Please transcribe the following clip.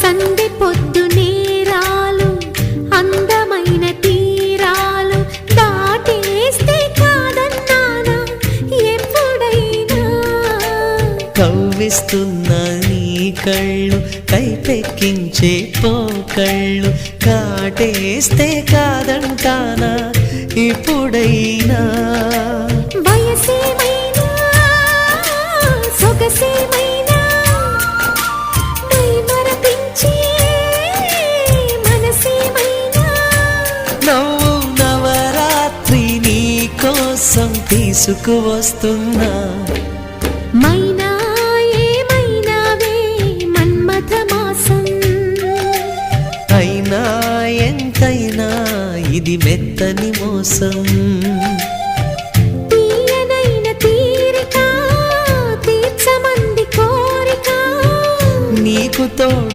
సందె పొద్దు నేరాలు అందమైన తీరాలు దాటేస్తే కాదన్నానా ఎప్పుడైనా కవ్విస్తున్న నీ కళ్ళు కైపెక్కించే పోకళ్ళు కాటేస్తే కాదంటానా ఇప్పుడైనా వయసేమైనా సొగసేమైనా మైమరపించే మనసేమైనా నవ్వు నవరాత్రి నీ కోసం తీసుకువస్తున్నా మైనా ఏమైనావే మన్మథ మాసం అయినా ఎంతైనా ఇది మెత్తని మోసం తీయనైన తీరిక తీర్చమంది కోరిక నీకు తోడు